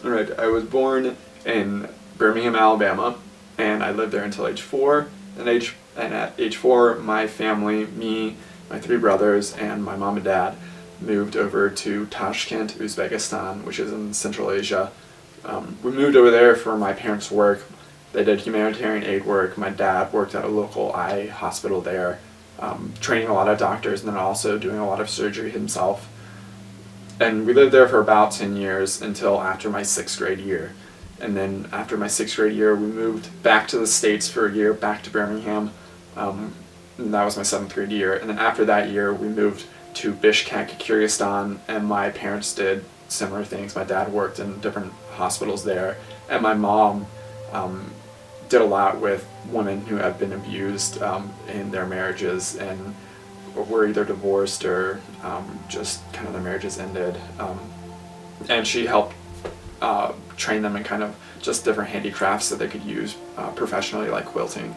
Alright, I was born in Birmingham, Alabama, and I lived there until age 4. And at age 4, my family, me, my 3 brothers, and my mom and dad moved over to Tashkent, Uzbekistan, which is in Central Asia. We moved over there for my parents' work. They did humanitarian aid work. My dad worked at a local eye hospital there, training a lot of doctors and then also doing a lot of surgery himself. And we lived there for about 10 years until after my 6th grade year. And then after my 6th grade year, we moved back to the States for a year, back to Birmingham. And that was my 7th grade year. And then after that year, we moved to Bishkek, Kyrgyzstan, and my parents did similar things. My dad worked in different hospitals there, and my mom did a lot with women who had been abused in their marriages and were either divorced or just kind of their marriages ended. And she helped train them in kind of just different handicrafts that they could use professionally, like quilting.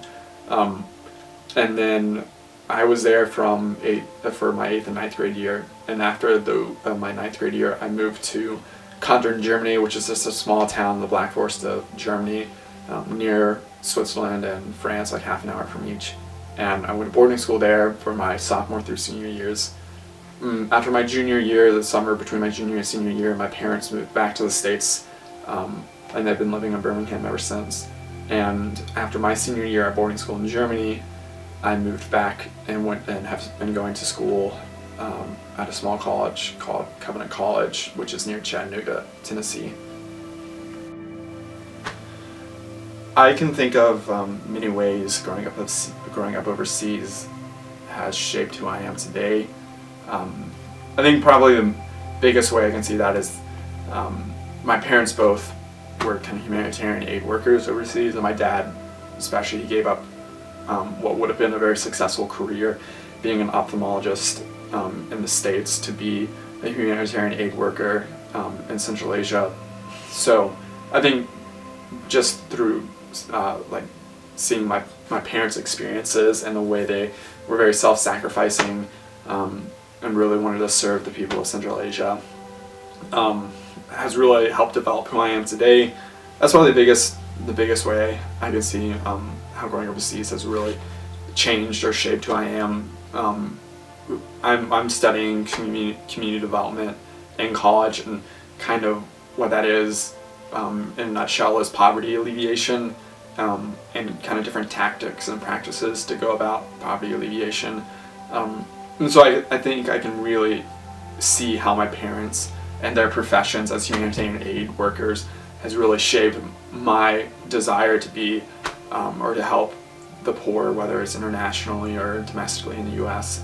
And then I was there for my 8th and 9th grade year, and after my 9th grade year, I moved to Kandern, Germany, which is just a small town in the Black Forest of Germany, near Switzerland and France, like half an hour from each. And I went to boarding school there for my sophomore through senior years. After my junior year, the summer between my junior and senior year, my parents moved back to the States, and they've been living in Birmingham ever since. And after my senior year at boarding school in Germany, I moved back and have been going to school at a small college called Covenant College, which is near Chattanooga, Tennessee. I can think of many ways growing up overseas has shaped who I am today. I think probably the biggest way I can see that is my parents both were kind of humanitarian aid workers overseas, and my dad especially, he gave up what would have been a very successful career being an ophthalmologist in the States to be a humanitarian aid worker in Central Asia. So I think just through like seeing my parents' experiences and the way they were very self-sacrificing and really wanted to serve the people of Central Asia has really helped develop who I am today. That's probably the biggest way I can see how growing overseas has really changed or shaped who I am. I'm studying community development in college, and kind of what that is in a nutshell is poverty alleviation and kind of different tactics and practices to go about poverty alleviation. And so I think I can really see how my parents and their professions as humanitarian aid workers has really shaped my desire to be or to help the poor, whether it's internationally or domestically in the US.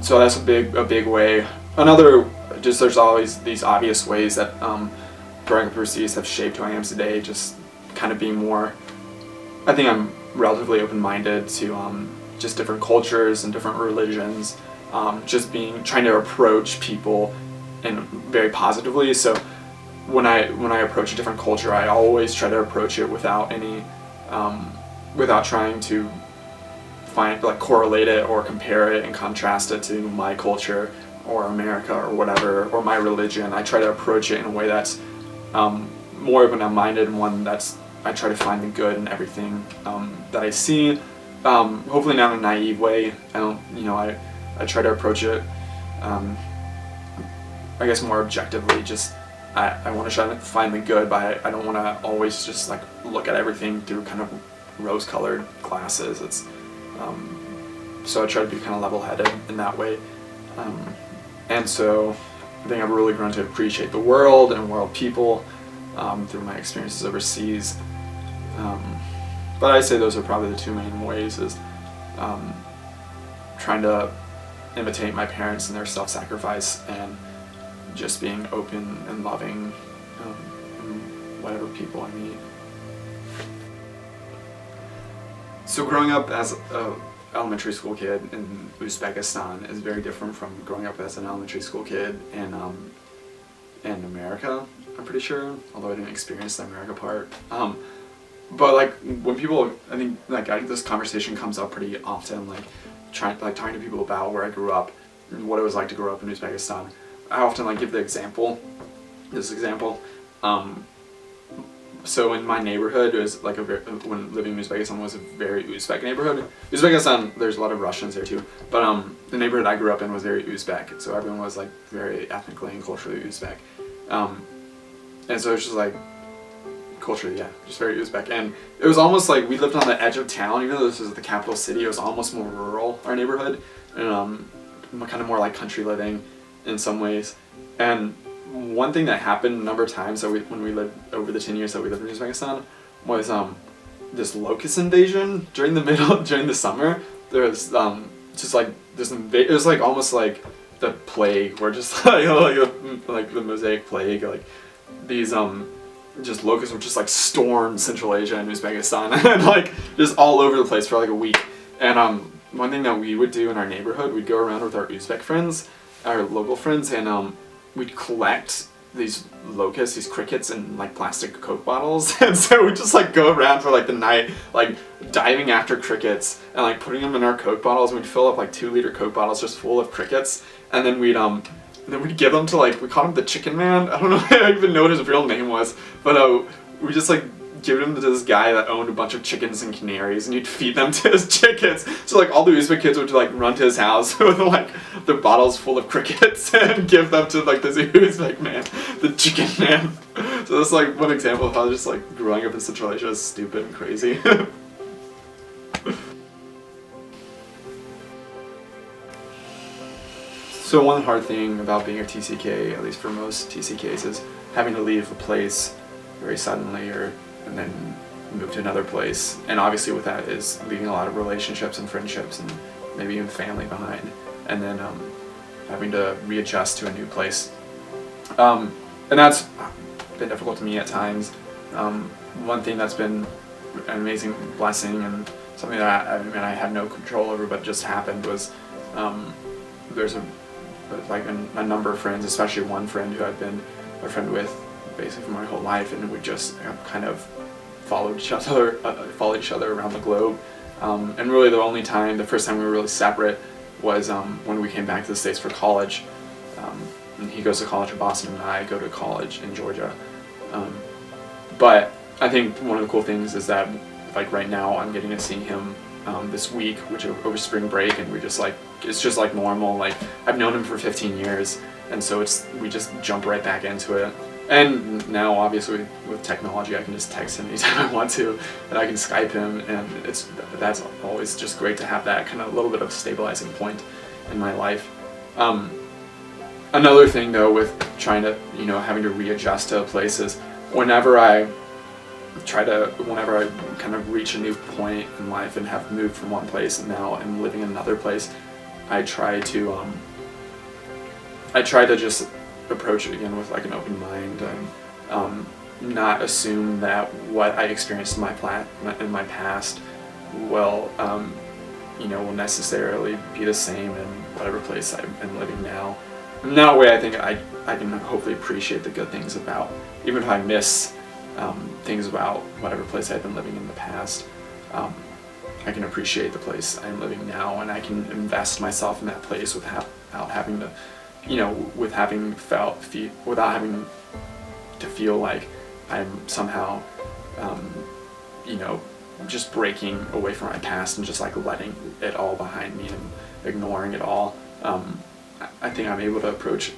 So that's a big way. Another, just there's always these obvious ways that growing up overseas have shaped who I am today, just kind of being more, I think I'm relatively open-minded to just different cultures and different religions, trying to approach people very positively. So when I approach a different culture, I always try to approach it without trying to correlate it or compare it and contrast it to my culture or America or whatever, or my religion. I try to approach it in a way that's more open-minded, and one that's, I try to find the good in everything that I see. Hopefully not in a naive way. I try to approach it I guess more objectively. Just I want to try to find the good, but I don't want to always just like look at everything through kind of rose-colored glasses. It's so I try to be kind of level-headed in that way, and so I think I've really grown to appreciate the world and world people through my experiences overseas. But I'd say those are probably the two main ways: is trying to imitate my parents and their self-sacrifice, and just being open and loving in whatever people I meet. So growing up as an elementary school kid in Uzbekistan is very different from growing up as an elementary school kid in America, I'm pretty sure, although I didn't experience the America part. But like when people, I think this conversation comes up pretty often, talking to people about where I grew up and what it was like to grow up in Uzbekistan. I often give the example this example. So in my neighborhood, it was like when living in Uzbekistan was a very Uzbek neighborhood. Uzbekistan, there's a lot of Russians there too, but the neighborhood I grew up in was very Uzbek, so everyone was like very ethnically and culturally Uzbek, and so it's just like culturally, yeah, just very Uzbek. And it was almost like we lived on the edge of town, even though this was the capital city. It was almost more rural, our neighborhood, and kind of more like country living in some ways. And one thing that happened a number of times when we lived over the 10 years that we lived in Uzbekistan was this locust invasion during the summer. There was just like it was like almost like the plague, or just like the mosaic plague, like these just locusts would just like storm Central Asia and Uzbekistan and like just all over the place for like a week. And one thing that we would do in our neighborhood, we'd go around with our Uzbek friends, our local friends, and we'd collect these locusts, these crickets, in like plastic Coke bottles. And so we'd just like go around for like the night, like diving after crickets and like putting them in our Coke bottles. And we'd fill up like 2-liter Coke bottles just full of crickets, and then we'd give them to, like, we called him the Chicken Man. I don't know, I don't even know what his real name was, but we just like give them to this guy that owned a bunch of chickens and canaries, and he'd feed them to his chickens. So like all the Uzbek kids would like run to his house with like their bottles full of crickets and give them to like this Uzbek man, the Chicken Man. So that's like one example of how just like growing up in Central Asia is stupid and crazy. So one hard thing about being a TCK, at least for most TCKs, is having to leave a place very suddenly, and then move to another place. And obviously with that is leaving a lot of relationships and friendships and maybe even family behind, and then having to readjust to a new place. And that's been difficult to me at times. One thing that's been an amazing blessing and something that I had no control over but just happened was there's a number of friends, especially one friend who I've been a friend with basically for my whole life, and we just kind of followed each other around the globe. And really the first time we were really separate was when we came back to the States for college. And he goes to college in Boston and I go to college in Georgia. But I think one of the cool things is that like right now I'm getting to see him this week, which over spring break, and it's just like normal. Like I've known him for 15 years, and so we just jump right back into it. And now obviously with technology I can just text him anytime I want to, and I can Skype him, and that's always just great to have that kind of little bit of stabilizing point in my life. Another thing though with trying to, having to readjust to places, whenever I kind of reach a new point in life and have moved from one place and now I'm living in another place, I try to just approach it again with like an open mind and not assume that what I experienced in my past will necessarily be the same in whatever place I'm living now. In that way, I think I can hopefully appreciate the good things about, even if I miss things about whatever place I've been living in the past, I can appreciate the place I'm living now, and I can invest myself in that place without having to, without having to feel like I'm somehow, just breaking away from my past and just like letting it all behind me and ignoring it all. I think I'm able to approach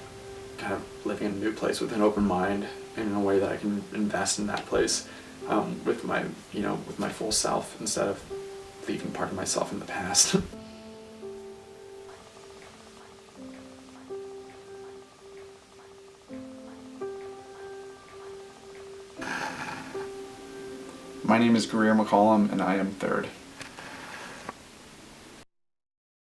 kind of living in a new place with an open mind and in a way that I can invest in that place with my full self instead of leaving part of myself in the past. My name is Greer McCollum, and I am third.